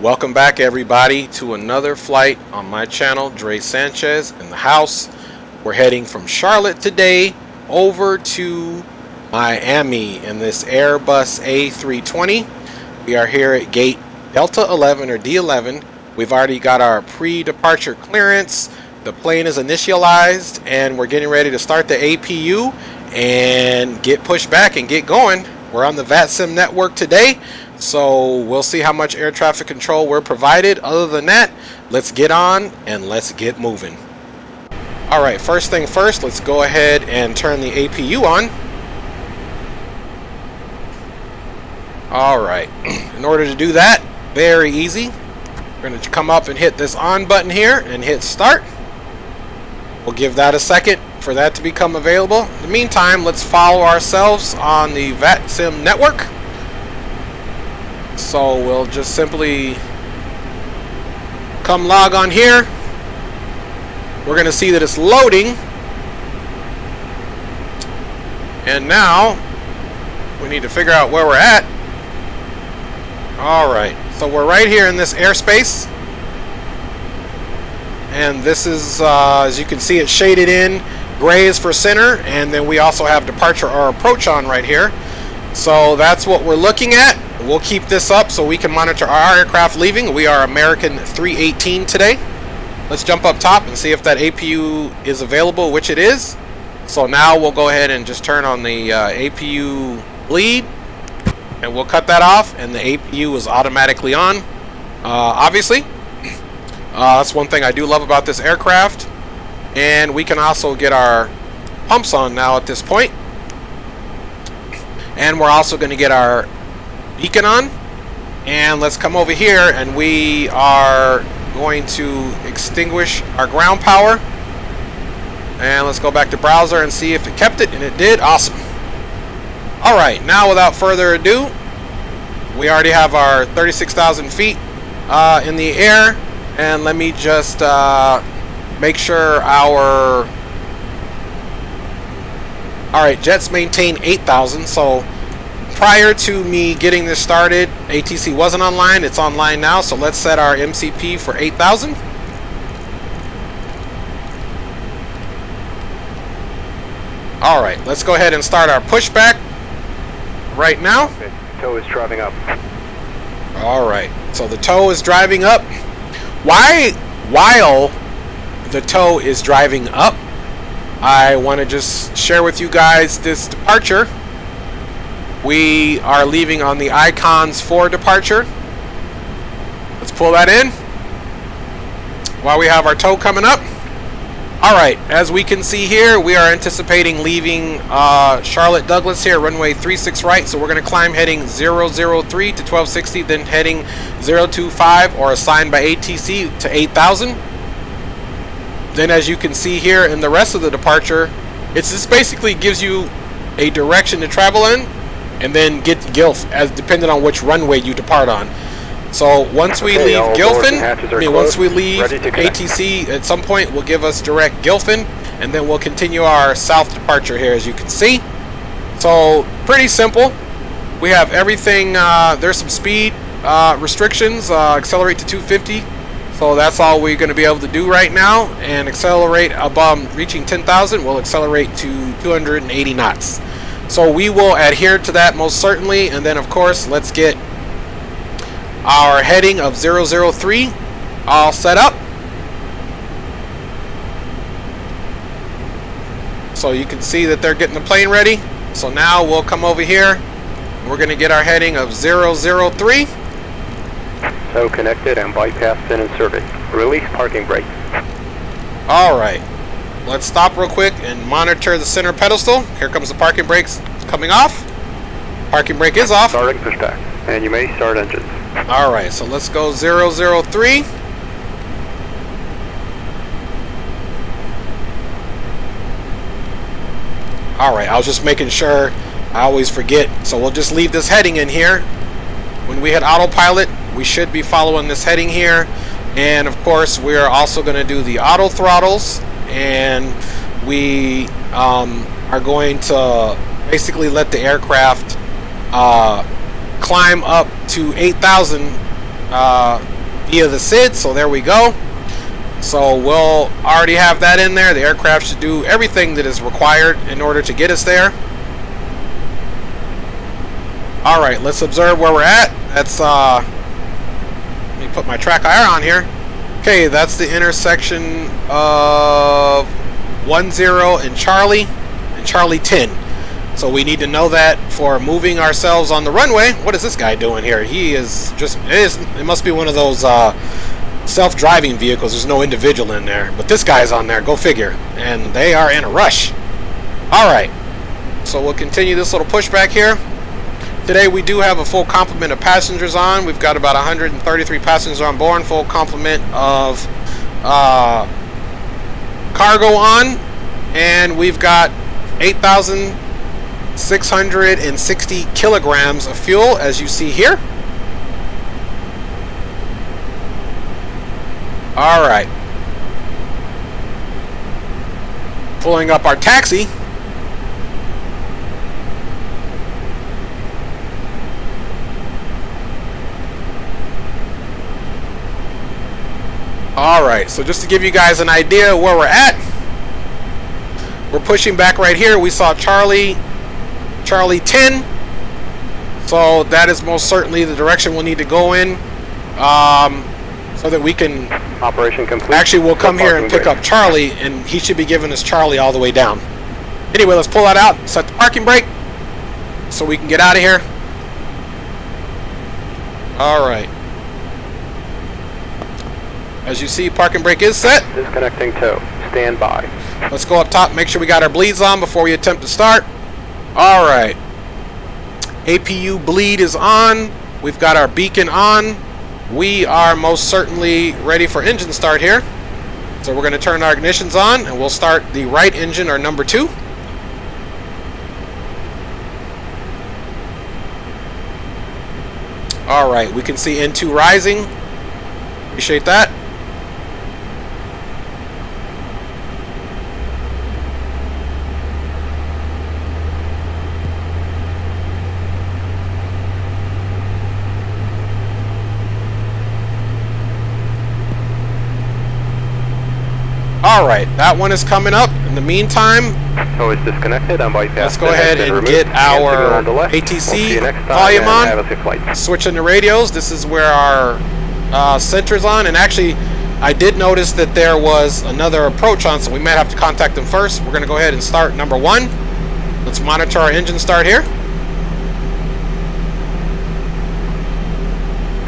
Welcome back, everybody, to another flight on my channel. Dre Sanchez in the house. We're heading from Charlotte today over to Miami in this Airbus A320. We are here at gate Delta 11 or D11. We've already got our pre-departure clearance. The plane is initialized and we're getting ready to start the APU and get pushed back and get going. We're on the Vatsim network today, so we'll see how much air traffic control we're provided. Other than that, let's get on and let's get moving. Alright, first thing first, let's go ahead and turn the APU on. Alright, in order to do that, very easy. We're going to come up and hit this on button here and hit start. We'll give that a second for that to become available. In the meantime, let's follow ourselves on the Vatsim network. So we'll just simply come log on here. We're going to see that it's loading. And now we need to figure out where we're at. Alright, so we're right here in this airspace. And this is, as you can see, it's shaded in. Gray is for center, and then we also have departure or approach on right here. So that's what we're looking at. We'll keep this up so we can monitor our aircraft leaving. We are American 318 today. Let's jump up top and see if that APU is available, which it is. So now we'll go ahead and just turn on the APU bleed, and we'll cut that off, and the APU is automatically on. Obviously, that's one thing I do love about this aircraft. And we can also get our pumps on now at this point. And we're also going to get our beacon on. And let's come over here, and we are going to extinguish our ground power. And let's go back to browser and see if it kept it, and it did. Awesome. Alright, now without further ado, we already have our 36,000 feet in the air. And let me just make sure our... Alright, jets maintain 8,000. So prior to me getting this started, ATC wasn't online. It's online now. So let's set our MCP for 8,000. Alright, let's go ahead and start our pushback right now. Okay. Tow is driving up. Alright, so the tow is driving up. While the tow is driving up, I want to just share with you guys this departure. We are leaving on the icons for departure. Let's pull that in while we have our tow coming up. Alright, as we can see here, we are anticipating leaving Charlotte Douglas here, runway 36 right. So we're going to climb heading 003 to 1260, then heading 025 or assigned by ATC to 8,000. Then as you can see here in the rest of the departure, this basically gives you a direction to travel in and then get GILF as depending on which runway you depart on. So once we leave Gilfin, once we leave ATC, at some point will give us direct Gilfin, and then we'll continue our south departure here, as you can see. So pretty simple. We have everything. There's some speed restrictions. Accelerate to 250. So that's all we're going to be able to do right now. And accelerate above reaching 10,000. We'll accelerate to 280 knots. So we will adhere to that most certainly. And then of course, let's get our heading of 003 all set up. So you can see that they're getting the plane ready. So now we'll come over here. We're going to get our heading of 003. So connected and bypass pin and service. Release parking brake. Alright. Let's stop real quick and monitor the center pedestal. Here comes the parking brakes coming off. Parking brake is off. Starting pushback. And you may start engines. Alright, so let's go 003. Alright, I was just making sure. I always forget. So we'll just leave this heading in here. When we hit autopilot, we should be following this heading here. And of course, we are also going to do the auto throttles. And we are going to basically let the aircraft climb up to 8,000 via the SID, so there we go. So we'll already have that in there. The aircraft should do everything that is required in order to get us there. Alright, let's observe where we're at. That's, let me put my track IR on here. Okay, that's the intersection of 10 and Charlie 10. So we need to know that for moving ourselves on the runway. What is this guy doing here? He is just, it must be one of those self-driving vehicles. There's no individual in there. But this guy's on there, go figure. And they are in a rush. Alright, so we'll continue this little pushback here. Today we do have a full complement of passengers on. We've got about 133 passengers on board, full complement of cargo on, and we've got 8,660 kilograms of fuel, as you see here. All right. Pulling up our taxi. Alright, so just to give you guys an idea where we're at, we're pushing back right here. We saw Charlie 10, so that is most certainly the direction we'll need to go in, so that we can, operation complete. Actually, we'll come here and pick up Charlie, and he should be giving us Charlie all the way down. Anyway, let's pull that out, set the parking brake, so we can get out of here. Alright. As you see, parking brake is set. Disconnecting tow. Stand by. Let's go up top, make sure we got our bleeds on before we attempt to start. Alright. APU bleed is on. We've got our beacon on. We are most certainly ready for engine start here. So we're going to turn our ignitions on, and we'll start the right engine, or number 2. Alright, we can see N2 rising. Appreciate that. Alright, that one is coming up. In the meantime, so it's disconnected. I'm bypassing. Let's go ahead and get our ATC volume on. Switching the radios. This is where our center's on. And actually, I did notice that there was another approach on, so we might have to contact them first. We're going to go ahead and start number 1. Let's monitor our engine start here.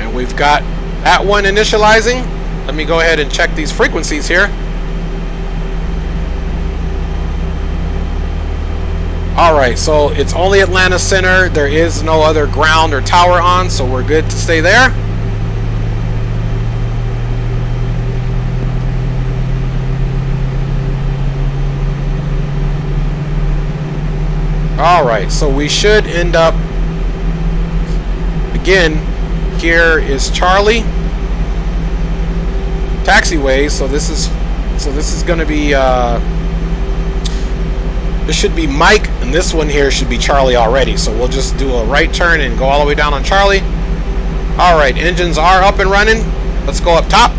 And we've got that one initializing. Let me go ahead and check these frequencies here. Alright, so it's only Atlanta Center. There is no other ground or tower on, so we're good to stay there. Alright, so we should end up, again, here is Charlie taxiway, so this is going to be this should be Mike, and this one here should be Charlie already. So we'll just do a right turn and go all the way down on Charlie. Alright, engines are up and running. Let's go up top.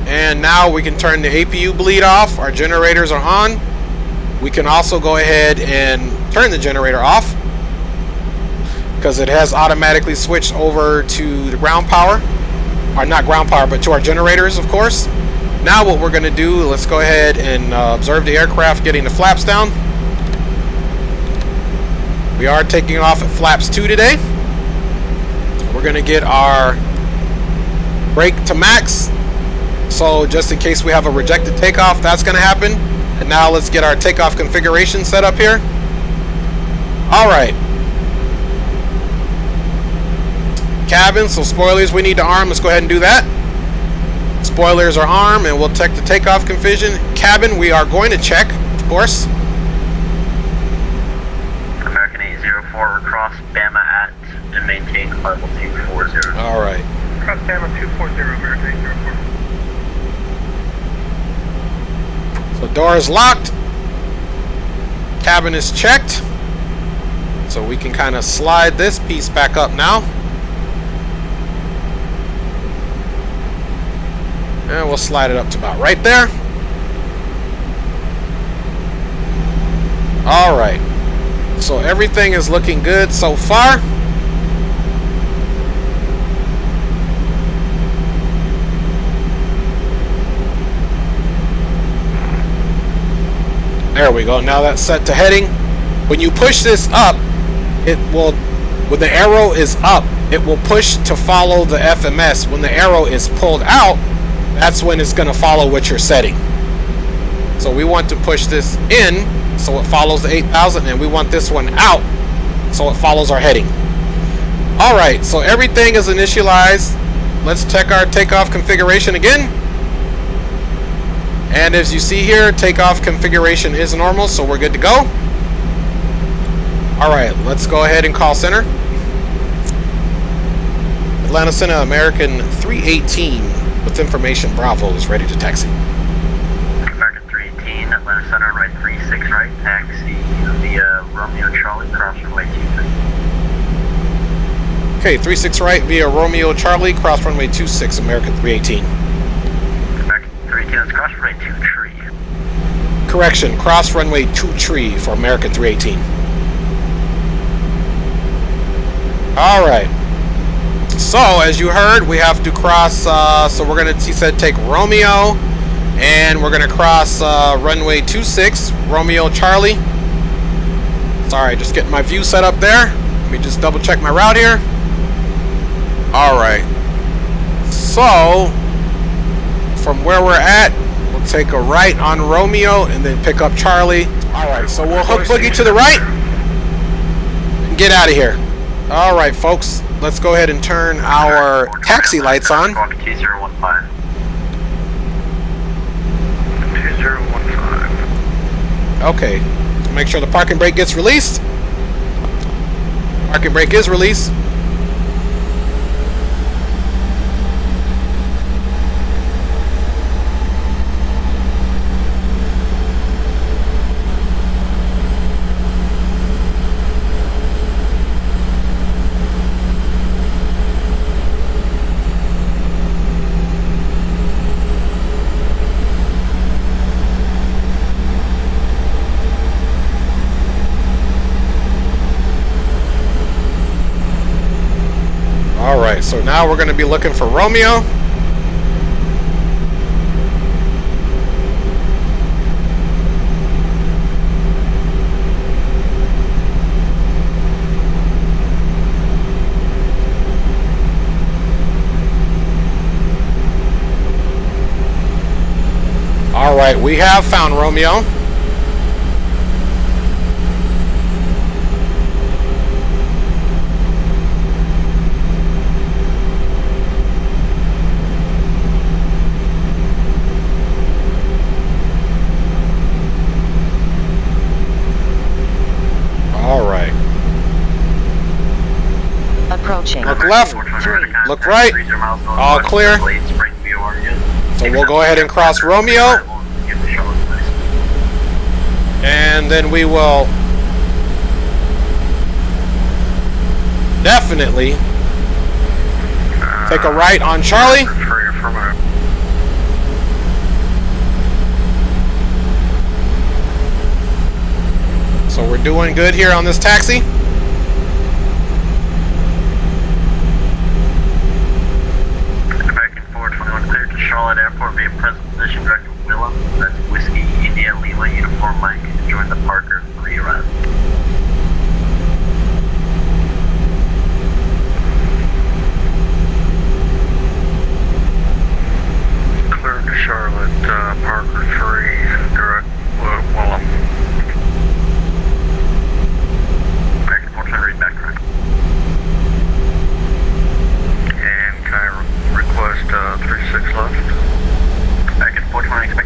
And now we can turn the APU bleed off. Our generators are on. We can also go ahead and turn the generator off, because it has automatically switched over to the ground power. Or not ground power, but to our generators, of course. Now what we're going to do, let's go ahead and observe the aircraft getting the flaps down. We are taking off at flaps 2 today. We're going to get our brake to max. So just in case we have a rejected takeoff, that's going to happen. And now let's get our takeoff configuration set up here. Alright. Cabin, so spoilers we need to arm. Let's go ahead and do that. Spoilers are armed, and we'll check the takeoff configuration. Cabin, we are going to check, of course. American 804, cross Bama at and maintain level 240. Alright. Cross Bama 240, American 804. So door is locked. Cabin is checked. So we can kind of slide this piece back up now. And we'll slide it up to about right there. Alright. So everything is looking good so far. There we go. Now that's set to heading. When you push this up, it will, when the arrow is up, it will push to follow the FMS. When the arrow is pulled out, that's when it's going to follow what you're setting. So we want to push this in so it follows the 8,000, and we want this one out so it follows our heading. Alright, so everything is initialized. Let's check our takeoff configuration again. And as you see here, takeoff configuration is normal, so we're good to go. Alright, let's go ahead and call center. Atlanta Center, American 318 with information Bravo is ready to taxi. American 318, Atlanta Center, right 36 right, taxi via Romeo Charlie, cross runway 26. Okay, 36 right via Romeo Charlie, cross runway 26, American 318. American 318, that's cross runway 2 tree. Correction, cross runway 2 tree for American 318. Alright. So, as you heard, we have to cross, so we're going to, he said, take Romeo, and we're going to cross runway 26, Romeo Charlie. Sorry, just getting my view set up there. Let me just double check my route here. Alright. So, from where we're at, we'll take a right on Romeo, and then pick up Charlie. Alright, so we'll hook boogie to the right, and get out of here. Alright, folks. Let's go ahead and turn our taxi lights on. 2015. 2015. Okay. Make sure the parking brake gets released. Parking brake is released. Alright, so now we're going to be looking for Romeo. Alright, we have found Romeo. Approaching. Look left, look right, all clear. So we'll go ahead and cross Romeo, and then we will definitely take a right on Charlie. So we're doing good here on this taxi. Charlotte Airport via present position, Director Willem. That's Whiskey India Lima, Uniform Mike. Join the Parker 3 route. Cleared to Charlotte, Parker 3, direct Willem. American 420, read back correct. And can I request 36 left? American 420,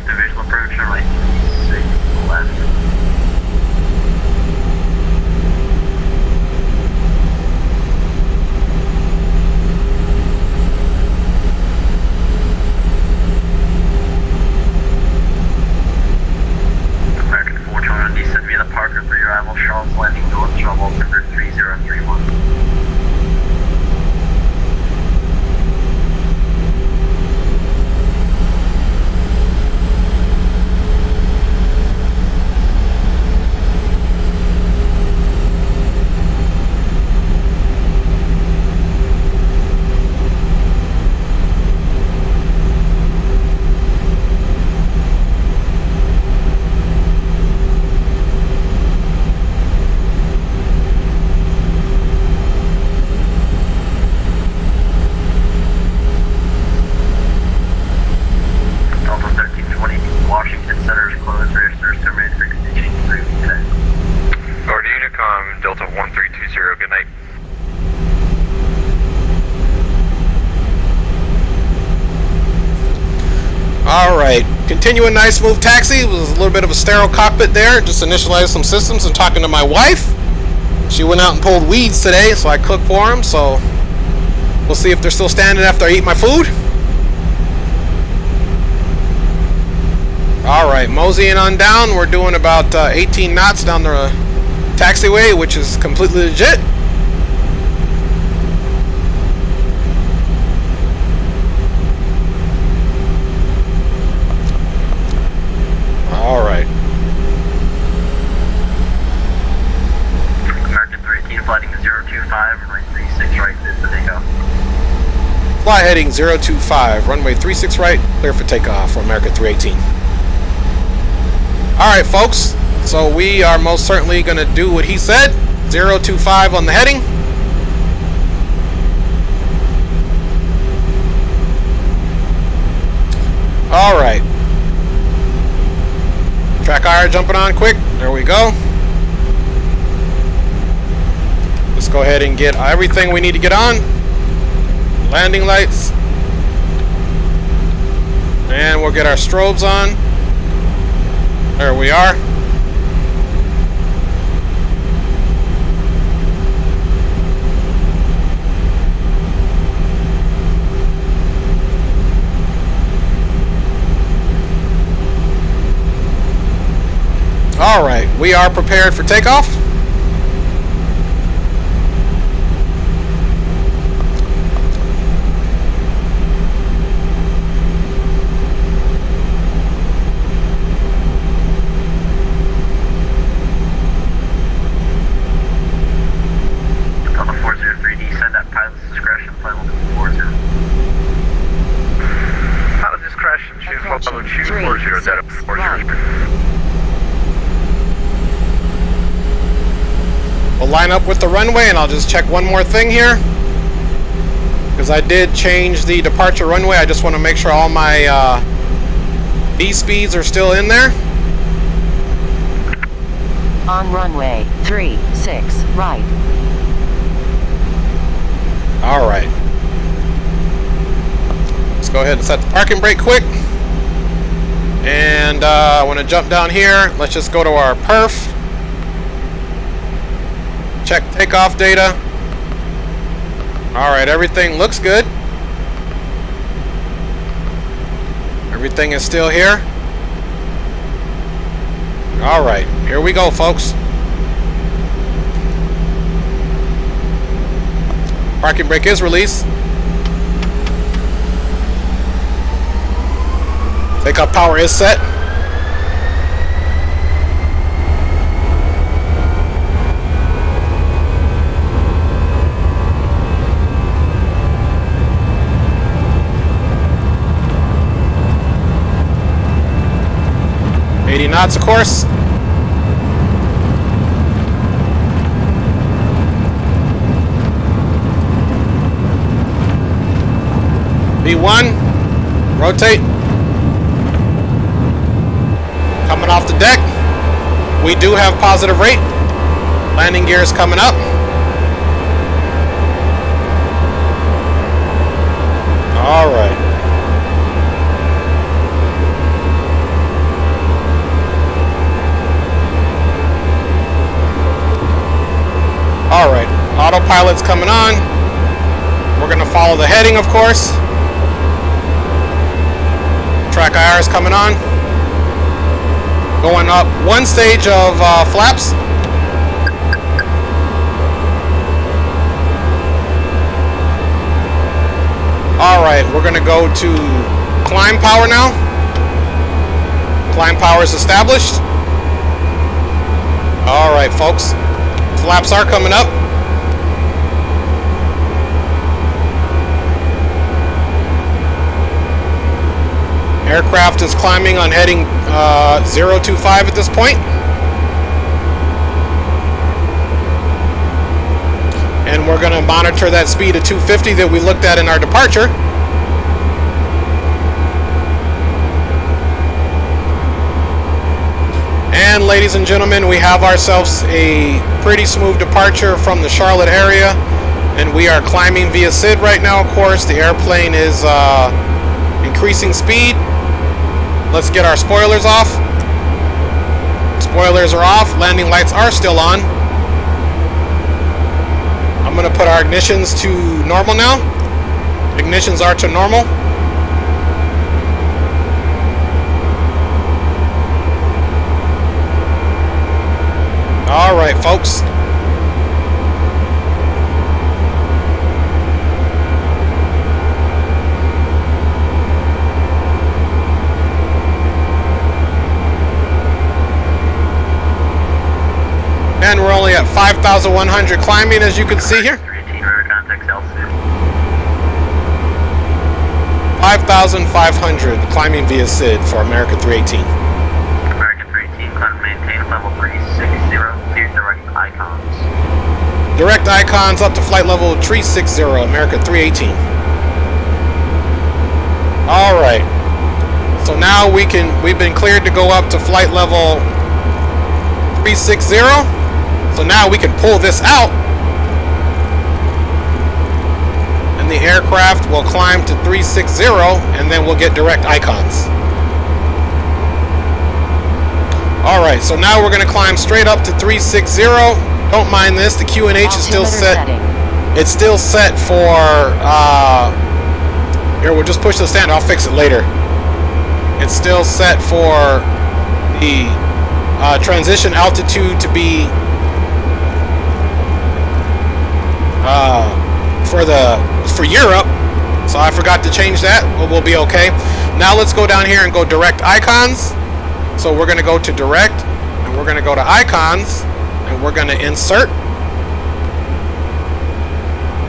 Alright, continuing nice smooth taxi. It was a little bit of a sterile cockpit there. Just initialized some systems and talking to my wife. She went out and pulled weeds today, so I cooked for them. So we'll see if they're still standing after I eat my food. Alright, moseying on down. We're doing about 18 knots down the taxiway, which is completely legit. Alright. American 318 flighting 025, runway 36 right, clear for takeoff. Fly heading 025, runway 36 right, clear for takeoff for American 318. Alright folks, so we are most certainly going to do what he said. 025 on the heading. Alright. Track IR jumping on quick. There we go. Let's go ahead and get everything we need to get on. Landing lights. And we'll get our strobes on. There we are. Alright, we are prepared for takeoff. Delta 403D, send that pilot's discretion, flight level 40. Pilot discretion, choose flight level 240, data 40. Right. We'll line up with the runway, and I'll just check one more thing here, because I did change the departure runway. I just want to make sure all my V speeds are still in there. On runway 36 right. Alright. Let's go ahead and set the parking brake quick. And I want to jump down here. Let's just go to our perf. Check takeoff data. Alright, everything looks good. Everything is still here. Alright, here we go, folks. Parking brake is released. Takeoff power is set. Knots, of course. V1, rotate. Coming off the deck. We do have positive rate. Landing gear is coming up. All right. Alright, autopilot's coming on. We're going to follow the heading, of course. Track IR is coming on. Going up one stage of flaps. Alright, we're going to go to climb power now. Climb power is established. Alright, folks. Flaps are coming up. Aircraft is climbing on heading 025 at this point. And we're going to monitor that speed of 250 that we looked at in our departure. And ladies and gentlemen, we have ourselves a pretty smooth departure from the Charlotte area, and we are climbing via SID right now. Of course, the airplane is increasing speed. Let's get our spoilers off. Spoilers are off. Landing lights are still on. I'm going to put our ignitions to normal now. Ignitions are to normal. All right, folks. And we're only at 5,100 climbing, as you can see here. 5,500 climbing via SID for American 318. American 318, climb maintain level 360, direct icons. Direct icons up to flight level 360, American 318. All right. So now we've been cleared to go up to flight level 360. So now we can pull this out. And the aircraft will climb to 360, and then we'll get direct icons. Alright, so now we're going to climb straight up to 360. Don't mind this, the QNH is still set. It's still set for, here, we'll just push the stand, I'll fix it later. It's still set for the transition altitude to be for Europe, so I forgot to change that, but we'll be okay. Now let's go down here and go direct icons. So we're going to go to direct, and we're going to go to icons, and we're going to insert.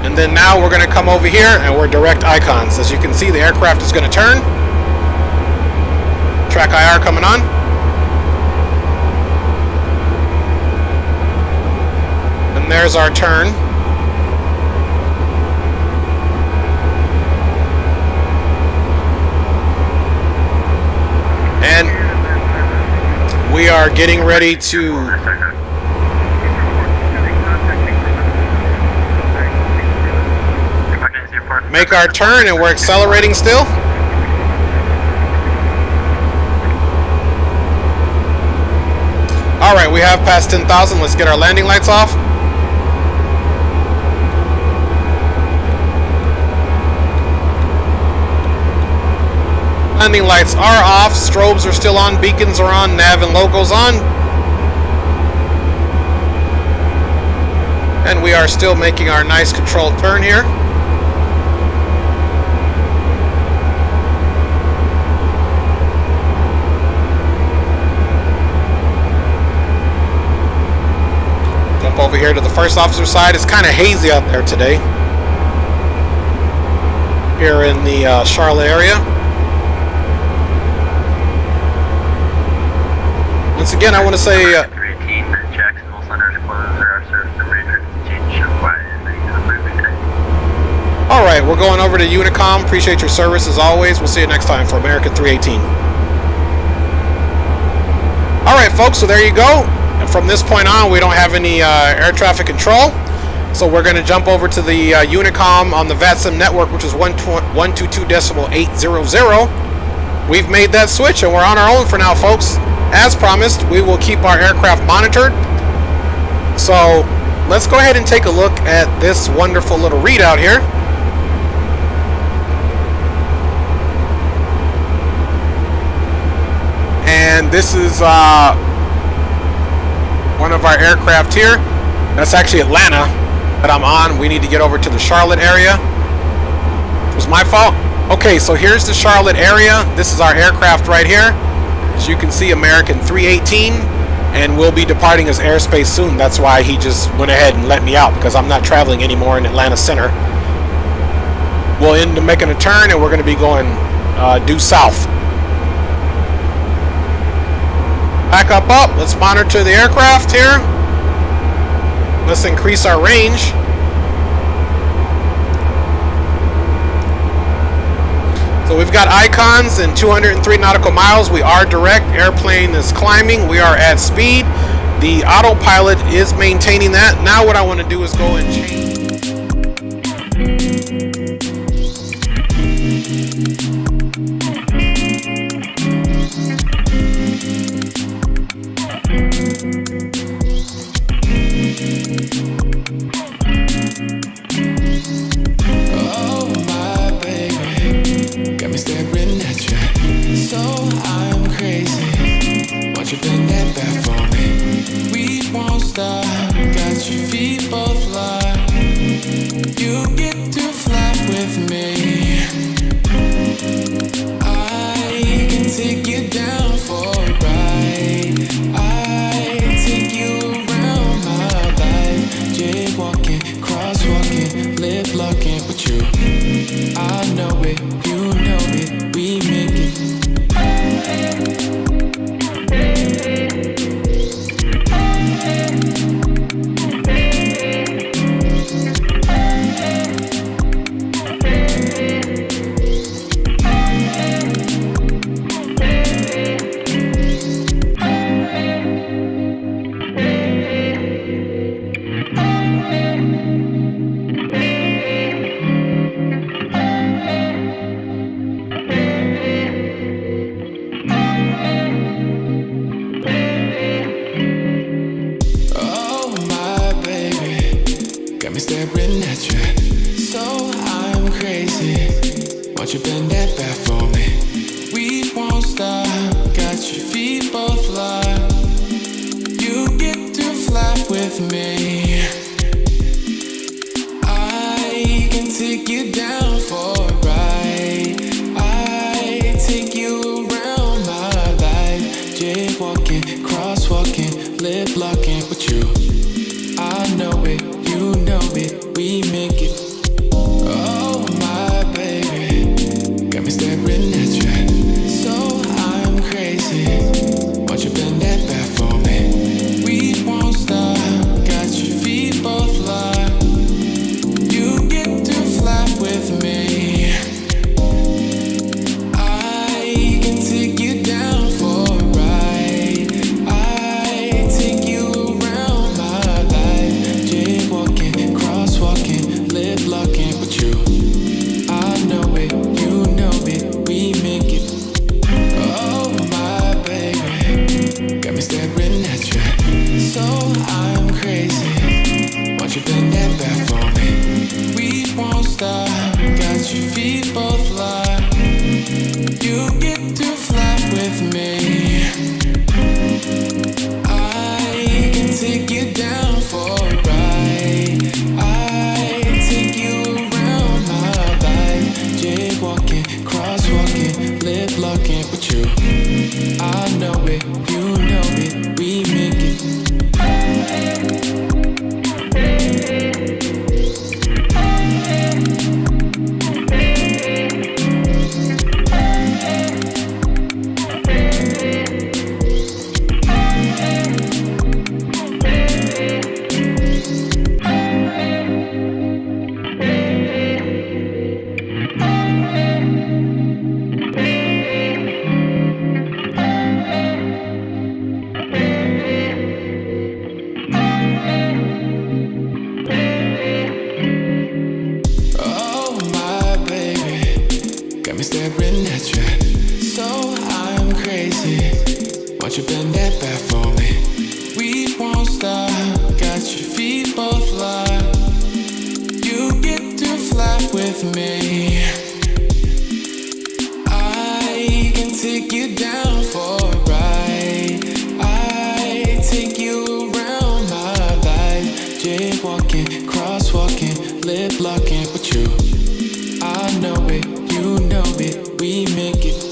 And then now we're going to come over here, and we're direct icons. As you can see, the aircraft is going to turn. Track IR coming on. And there's our turn. And we are getting ready to make our turn, and we're accelerating still. All right, we have passed 10,000. Let's get our landing lights off. Landing lights are off, strobes are still on, beacons are on, nav and logos on. And we are still making our nice controlled turn here. Jump over here to the first officer side. It's kind of hazy out there today, here in the Charlotte area. Once again, I want to say alright, we're going over to Unicom. Appreciate your service as always. We'll see you next time for American 318. Alright folks, so there you go. And from this point on, we don't have any air traffic control. So we're going to jump over to the Unicom on the Vatsim network, which is 122.800. We've made that switch, and we're on our own for now, folks. As promised, we will keep our aircraft monitored. So let's go ahead and take a look at this wonderful little readout here. And this is one of our aircraft here. That's actually Atlanta that I'm on. We need to get over to the Charlotte area. It was my fault. Okay, so here's the Charlotte area. This is our aircraft right here. As you can see, American 318, and we'll be departing his airspace soon. That's why he just went ahead and let me out, because I'm not traveling anymore in Atlanta Center. We'll end up making a turn, and we're going to be going due south. Back up. Let's monitor the aircraft here. Let's increase our range. So we've got icons and 203 nautical miles. We are direct. Airplane is climbing. We are at speed. The autopilot is maintaining that. Now what I want to do is go and change. it, you know it, we make it. You bend that back for me. We won't stop. Got your feet both locked. You get to fly with me. I can take you down for a ride. I take you around my life. Jaywalking, crosswalking, lip locking with you. I know it, you know it, we make it. Oh my baby, got me staring at you, so I'm crazy. Won't you bend that back for me? We won't stop, got your feet both locked. You get to fly with me. I can take you down for a ride. I take you around my life. Jaywalking, crosswalking, lip locking with you. I know it, you know it, we make it. Oh my baby, got me staring at you, so I'm crazy. Won't you bend that back for me? We won't stop, got your feet both locked. You get to fly with me. I can take you down for a ride. I take you around my life. Jaywalking, crosswalking, lip locking with you. I know it, you know it, we make it. Oh my baby, got me staring at you, so I'm crazy. Won't you bend that back for me? We won't stop, got your feet both locked. You get to fly with me. I can take you down for a ride. I take you around my life. Jaywalking, crosswalking, lip locking with you. I know it, you know it, we make it.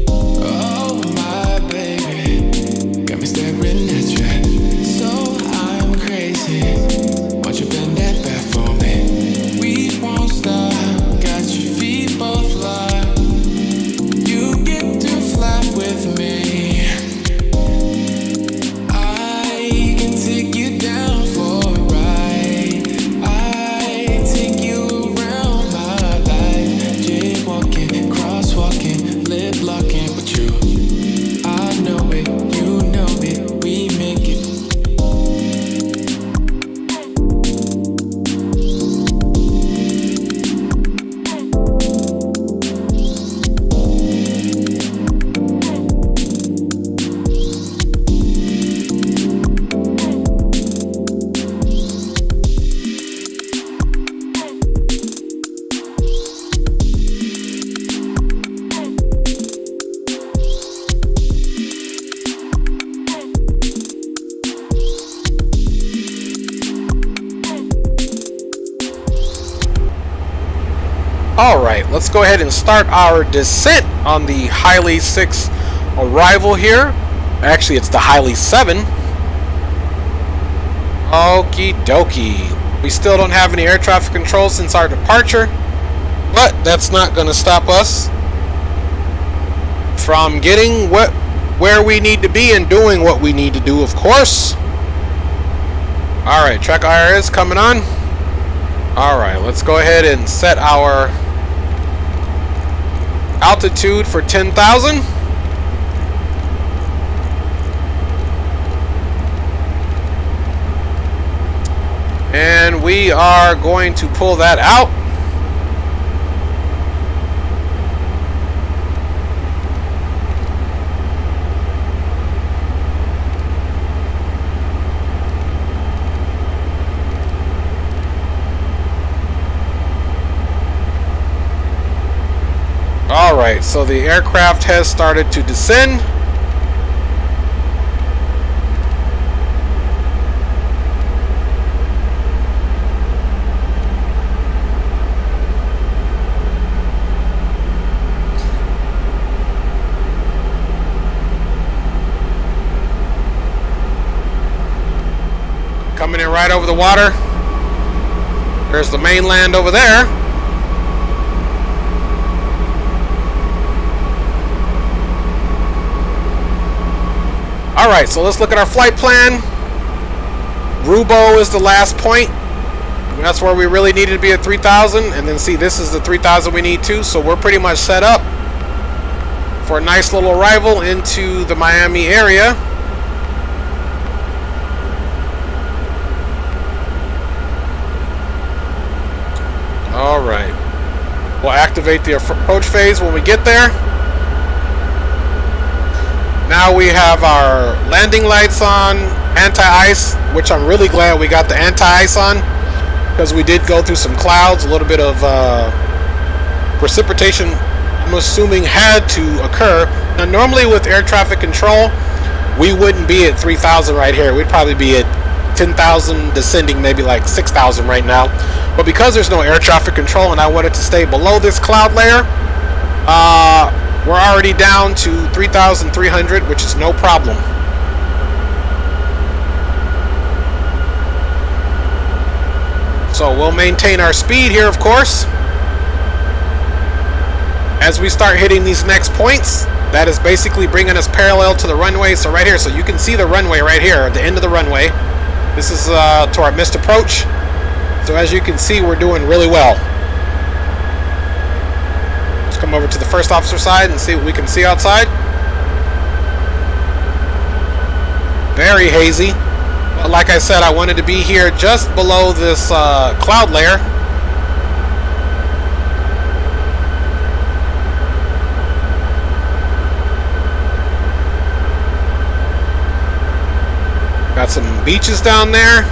Oh my baby, got me staring at you, so I'm crazy. Won't you bend that back for me? We won't stop, got your feet both locked. You get to fly with me. I can take you down for a ride. I take you around my life. Jaywalking, crosswalking, lip locking with you. I know it, you know it, we make it. Alright, let's go ahead and start our descent on the Highly 6 arrival here. Actually, it's the Highly 7. Okie dokie. We still don't have any air traffic control since our departure. But that's not going to stop us from getting where we need to be and doing what we need to do, of course. Alright, track IR is coming on. Alright, let's go ahead and set our altitude for 10,000. And we are going to pull that out. Alright, so the aircraft has started to descend. Coming in right over the water. There's the mainland over there. Alright, so let's look at our flight plan. Rubo is the last point. That's where we really needed to be at 3,000. And then see, this is the 3,000 we need to. So we're pretty much set up for a nice little arrival into the Miami area. Alright. We'll activate the approach phase when we get there. Now we have our landing lights on, anti-ice, which I'm really glad we got the anti-ice on, because we did go through some clouds, a little bit of precipitation, I'm assuming, had to occur. Now normally with air traffic control, we wouldn't be at 3,000 right here. We'd probably be at 10,000 descending, maybe like 6,000 right now. But because there's no air traffic control and I wanted to stay below this cloud layer, we're already down to 3,300, which is no problem. So we'll maintain our speed here, of course. As we start hitting these next points, that is basically bringing us parallel to the runway. So right here, so you can see the runway right here at the end of the runway. This is to our missed approach. So as you can see, we're doing really well. Let's come over to the first officer side and see what we can see outside. Very hazy. But like I said, I wanted to be here just below this cloud layer. Got some beaches down there.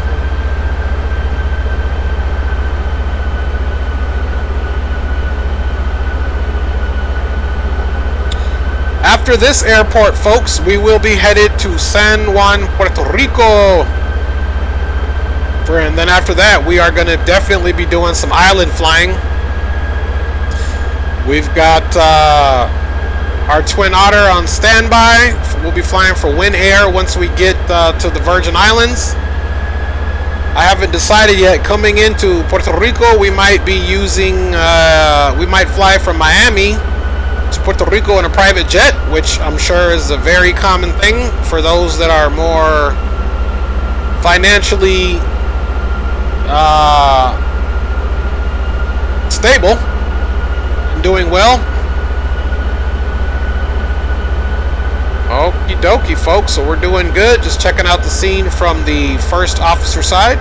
After this airport, folks, we will be headed to San Juan, Puerto Rico. And then after that, we are going to definitely be doing some island flying. We've got our Twin Otter on standby. We'll be flying for Win Air once we get to the Virgin Islands. I haven't decided yet. Coming into Puerto Rico, we might be using, we might fly from Miami to Puerto Rico in a private jet, which I'm sure is a very common thing for those that are more financially stable and doing well. Okie dokie, folks, so we're doing good. Just checking out the scene from the first officer side.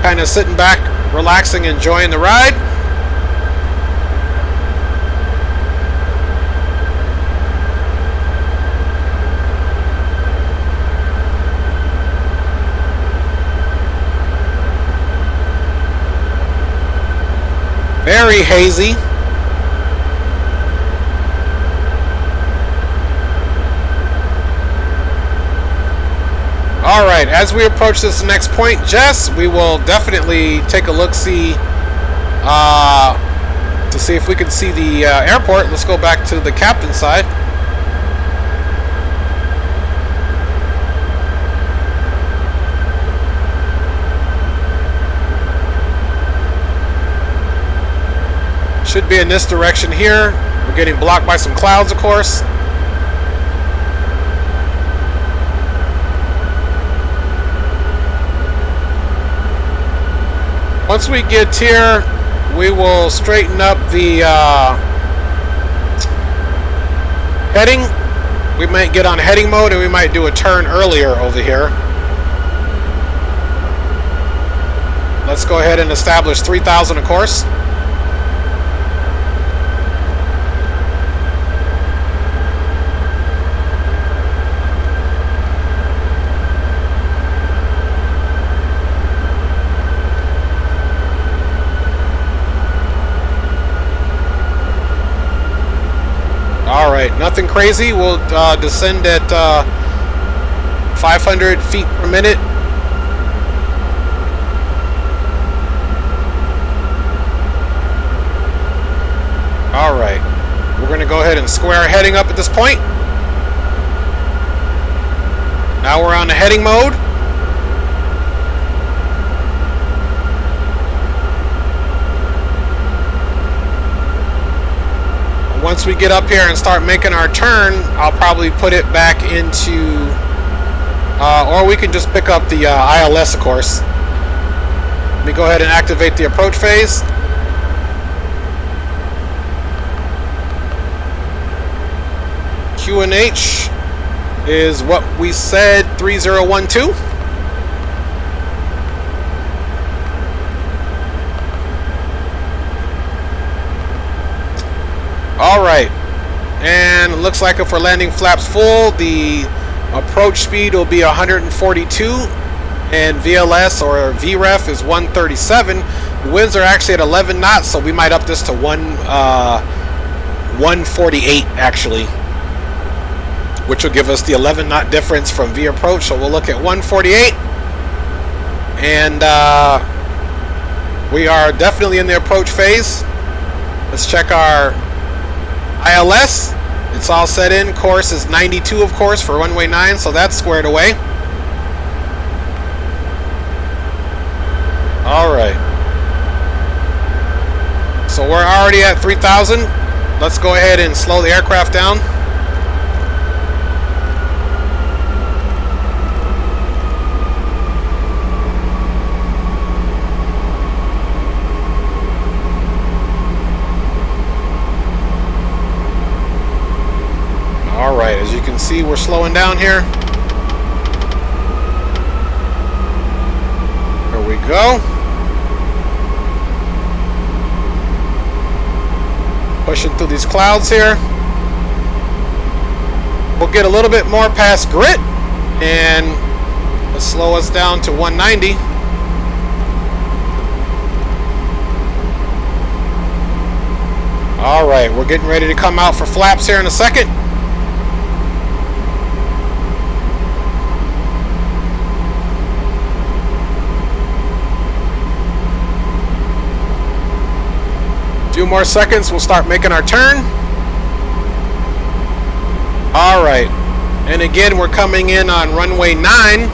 Kind of sitting back, relaxing, enjoying the ride. Very hazy. Alright, as we approach this next point, Jess, we will definitely take a look-see to see if we can see the airport. Let's go back to the captain's side. Should be in this direction here. We're getting blocked by some clouds, of course. Once we get here, we will straighten up the heading. We might get on heading mode and we might do a turn earlier over here. Let's go ahead and establish 3,000, of course. Alright, nothing crazy. We'll descend at 500 feet per minute. Alright, we're going to go ahead and square our heading up at this point. Now we're on the heading mode. Once we get up here and start making our turn, I'll probably put it back into, or we can just pick up the ILS, of course. Let me go ahead and activate the approach phase. QNH is what we said, 3012. Alright, and looks like if we're landing flaps full, the approach speed will be 142, and VLS or VREF is 137. The winds are actually at 11 knots, so we might up this to 148 actually, which will give us the 11 knot difference from V approach. So we'll look at 148, and we are definitely in the approach phase. Let's check our ILS. It's all set in. Course is 92, of course, for runway 9, so that's squared away. Alright. So we're already at 3,000. Let's go ahead and slow the aircraft down. Alright, as you can see, we're slowing down here. There we go. Pushing through these clouds here. We'll get a little bit more past grit, and let's slow us down to 190. Alright, we're getting ready to come out for flaps here in a second. Few more seconds, we'll start making our turn. Alright, and again we're coming in on runway 9.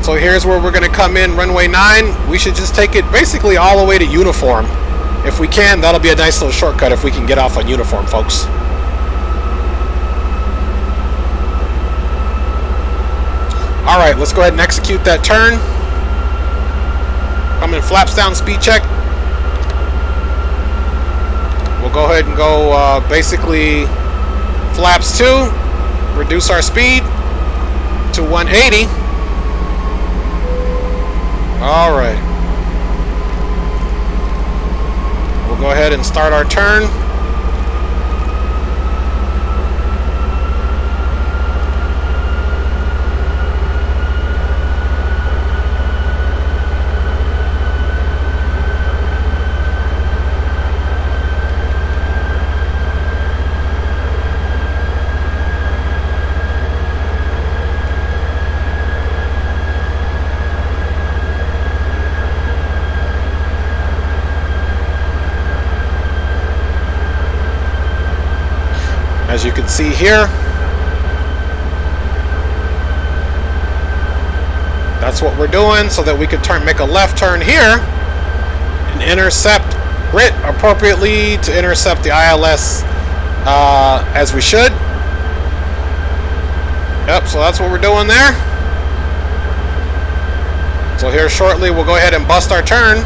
So here's where we're going to come in, runway 9. We should just take it basically all the way to uniform. If we can, that'll be a nice little shortcut if we can get off on uniform, folks. Alright, let's go ahead and execute that turn. Coming flaps down, speed check. We'll go ahead and go basically flaps 2, reduce our speed to 180. Alright. We'll go ahead and start our turn. As you can see here, that's what we're doing, so that we could make a left turn here and intercept grit appropriately to intercept the ILS as we should. Yep, so that's what we're doing there. So here shortly we'll go ahead and bust our turn.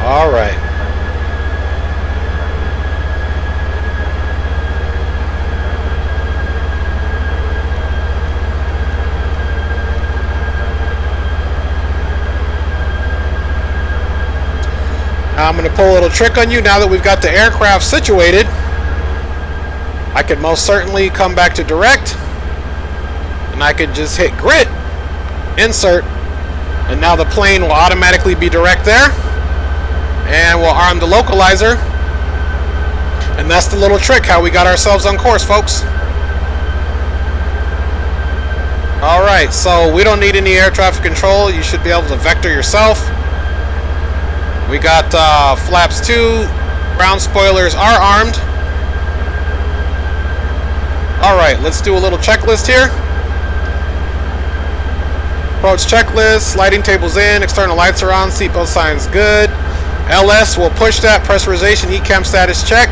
All right. Now I'm going to pull a little trick on you. Now that we've got the aircraft situated, I could most certainly come back to direct, and I could just hit grit, insert, and now the plane will automatically be direct there. And we'll arm the localizer. And that's the little trick, how we got ourselves on course, folks. Alright, so we don't need any air traffic control. You should be able to vector yourself. We got flaps 2. Ground spoilers are armed. Alright, let's do a little checklist here. Approach checklist. Sliding tables in. External lights are on. Seatbelt signs good. LS will push that. Pressurization, ECAM status check.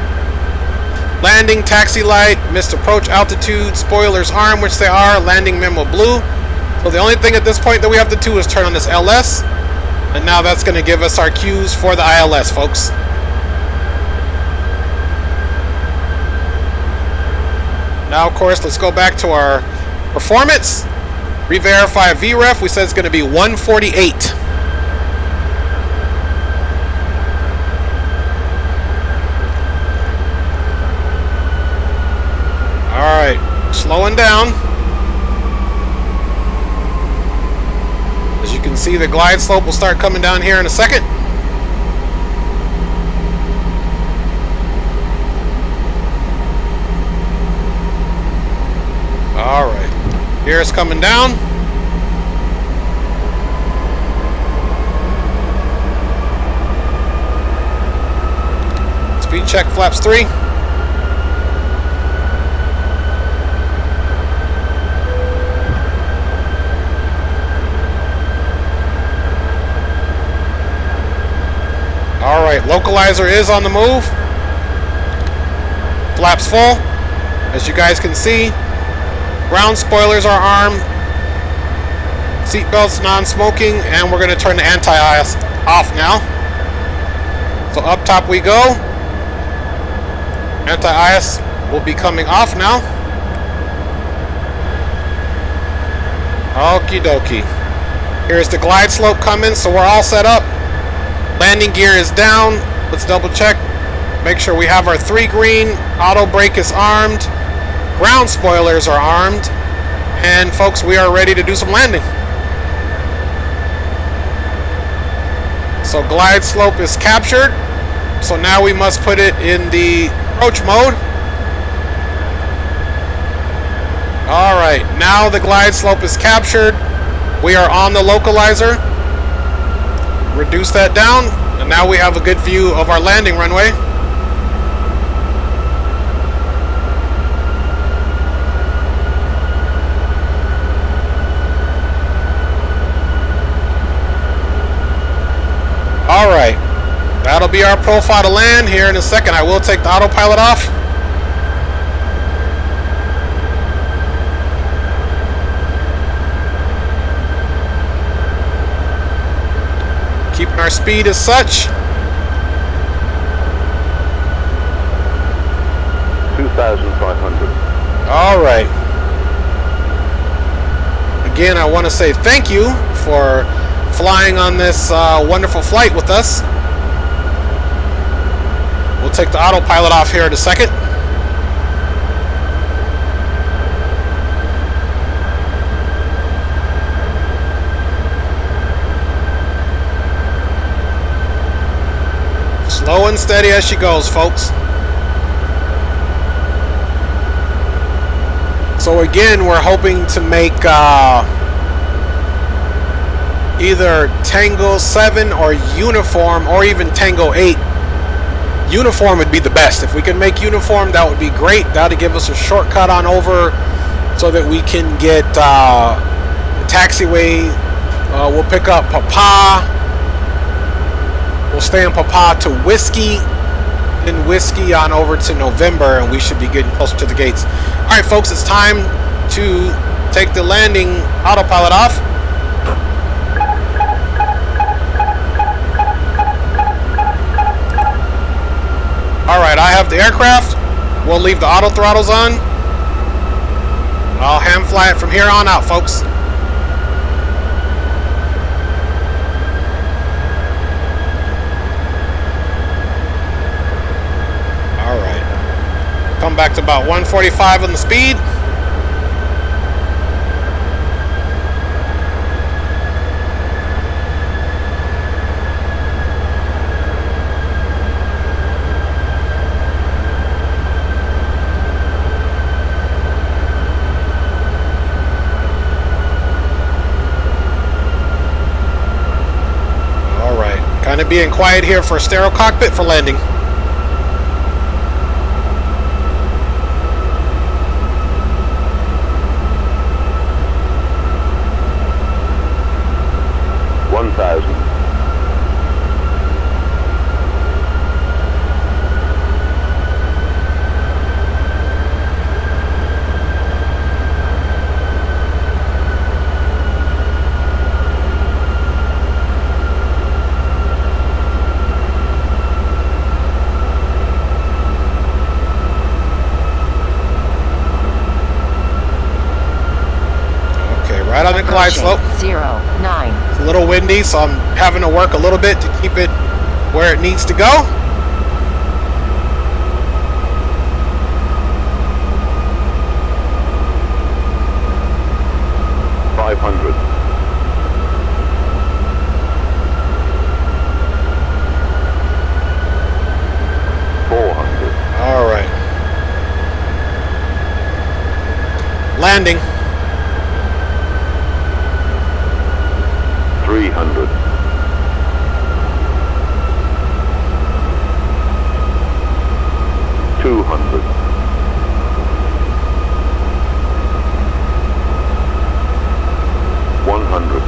Landing, taxi light, missed approach altitude, spoilers armed, which they are, landing memo blue. So the only thing at this point that we have to do is turn on this LS. And now that's going to give us our cues for the ILS, folks. Now, of course, let's go back to our performance. Re-verify VREF. We said it's going to be 148. Alright, slowing down. As you can see, the glide slope will start coming down here in a second. Alright, here it's coming down. Speed check, flaps 3. Alright, localizer is on the move. Flaps full. As you guys can see, ground spoilers are armed. Seatbelts non-smoking, and we're going to turn the anti-ice off now. So up top we go. Anti-ice will be coming off now. Okie dokie. Here's the glide slope coming, so we're all set up. Landing gear is down. Let's double check. Make sure we have our 3 green. Auto brake is armed. Ground spoilers are armed. And folks, we are ready to do some landing. So glide slope is captured. So now we must put it in the approach mode. Alright, now the glide slope is captured. We are on the localizer. Reduce that down, and now we have a good view of our landing runway. Alright, that'll be our profile to land. Here in a second I will take the autopilot off. Keeping our speed as such. 2,500. Alright. Again, I want to say thank you for flying on this wonderful flight with us. We'll take the autopilot off here in a second. Slow and steady as she goes, folks. So again, we're hoping to make either Tango 7 or Uniform, or even Tango 8. Uniform would be the best. If we can make Uniform, that would be great. That would give us a shortcut on over so that we can get the taxiway. We'll pick up Papa. We'll stay in Papa to Whiskey. Then Whiskey on over to November, and we should be getting closer to the gates. All right, folks, it's time to take the landing autopilot off. Alright, I have the aircraft. We'll leave the auto throttles on. I'll hand fly it from here on out, folks. Alright. Come back to about 145 on the speed. Kind of being quiet here for stereo cockpit for landing. Right on the glide slope. 09. It's a little windy, so I'm having to work a little bit to keep it where it needs to go. All right. Landing. 300. 200. 100.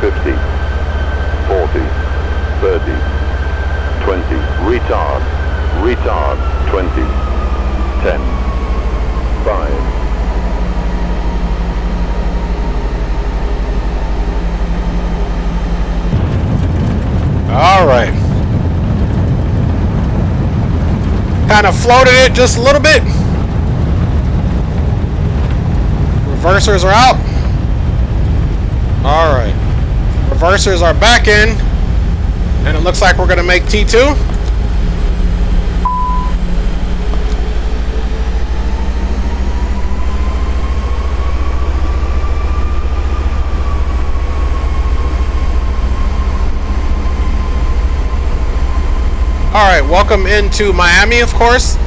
50. 40. 30. 20. Retard. Retard. 20. 10. 5. All right. Kind of floated it just a little bit. Reversers are out. All right. Reversers are back in. And it looks like we're going to make T2. Alright, welcome into Miami, of course.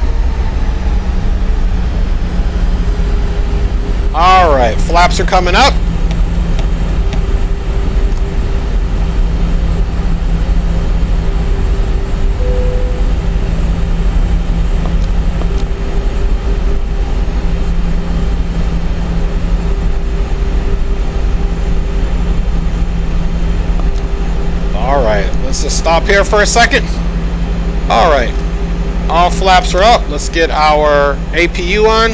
Alright, flaps are coming up. Alright, let's just stop here for a second. Alright, all flaps are up. Let's get our APU on.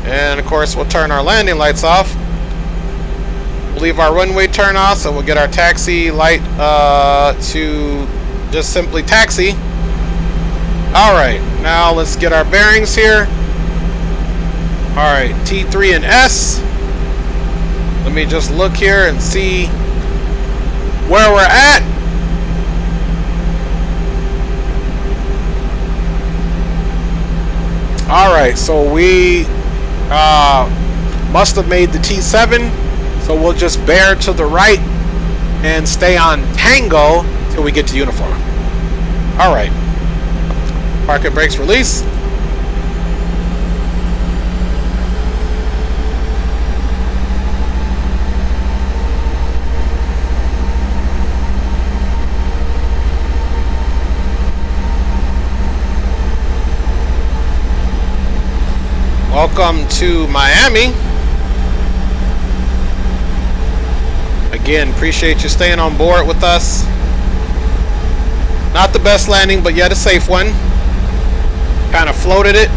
And of course, we'll turn our landing lights off. We'll leave our runway turn off, so we'll get our taxi light to just simply taxi. Alright, now let's get our bearings here. Alright, T3 and S. Let me just look here and see where we're at. Alright, so we must have made the T7, so we'll just bear to the right and stay on Tango till we get to Uniform. Alright. Parking brakes release. Welcome to Miami. Again, appreciate you staying on board with us. Not the best landing, but yet a safe one. Kind of floated it.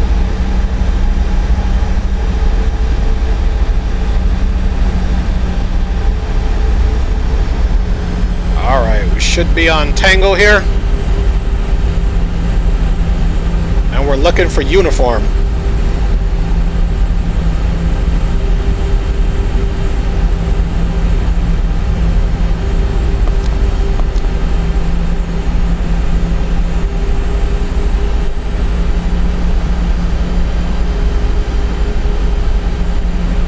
Alright, we should be on Tango here. And we're looking for uniform.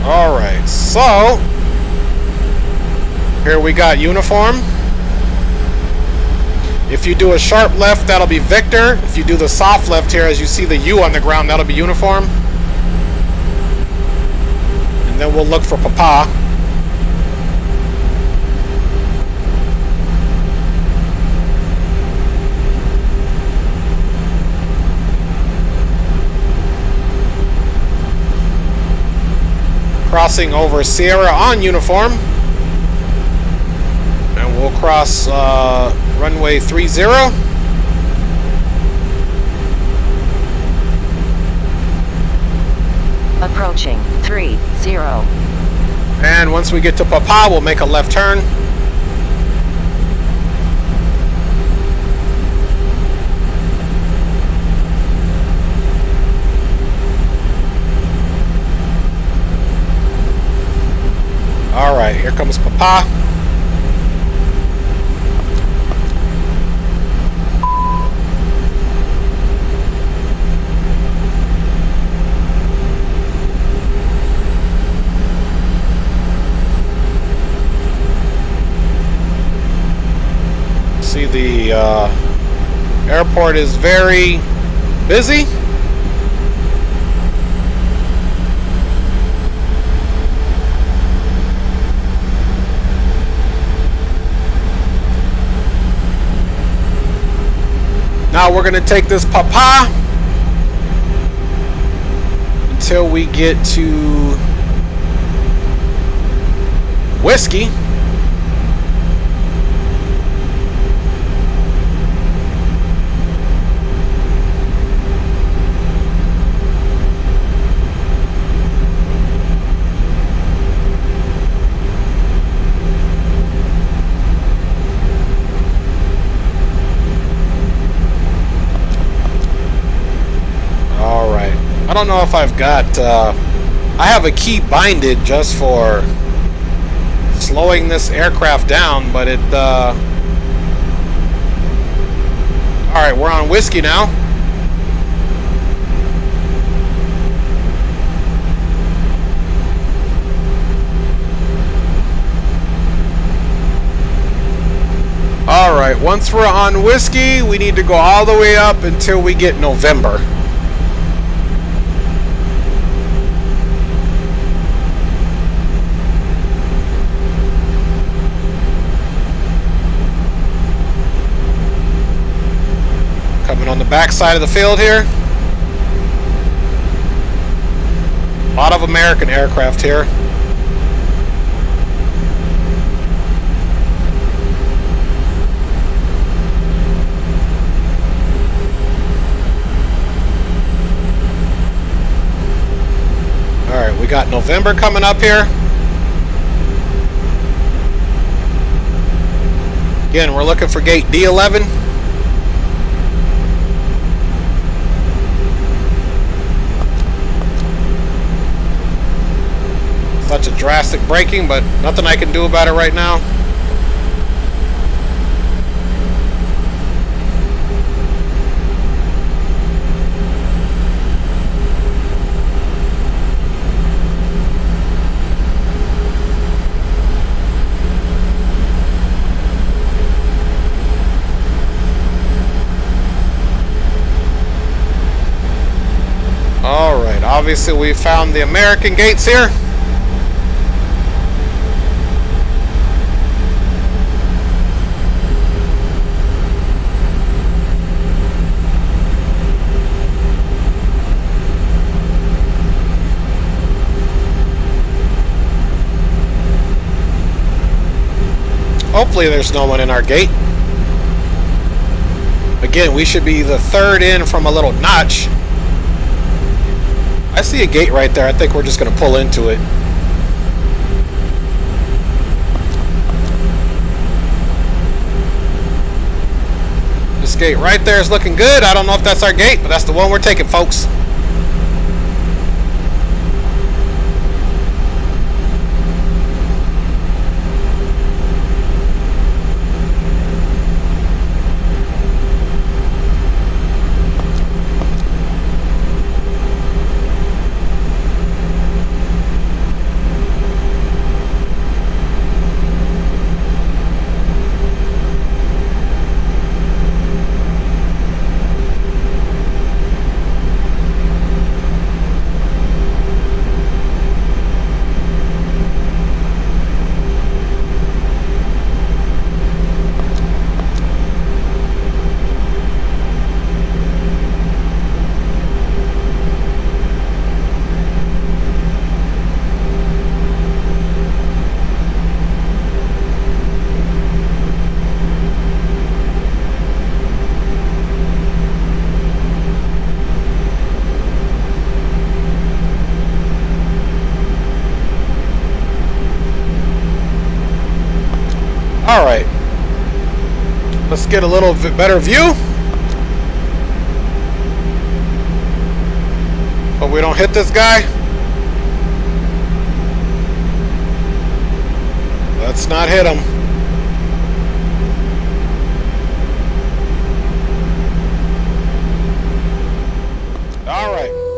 Alright, so here we got uniform. If you do a sharp left, that'll be Victor. If you do the soft left here, as you see the U on the ground, that'll be uniform. And then we'll look for Papa. Crossing over Sierra on uniform. And we'll cross runway 30. Approaching 30. And once we get to Papa, we'll make a left turn. Alright, here comes Papa. See, the airport is very busy. Now we're going to take this Papa until we get to Whiskey. I don't know if I've got, I have a key binded just for slowing this aircraft down, but it, alright, we're on Whiskey now. Alright, once we're on Whiskey, we need to go all the way up until we get November. Coming on the back side of the field here. A lot of American aircraft here. Alright, we got November coming up here. Again, we're looking for gate D11. Such a drastic braking, but nothing I can do about it right now. All right, obviously we found the American gates here. Hopefully there's no one in our gate. Again, we should be the third in from a little notch. I see a gate right there. I think we're just going to pull into it. This gate right there is looking good. I don't know if that's our gate, but that's the one we're taking, folks. Alright, let's get a little bit better view. But we don't hit this guy. Let's not hit him. Alright.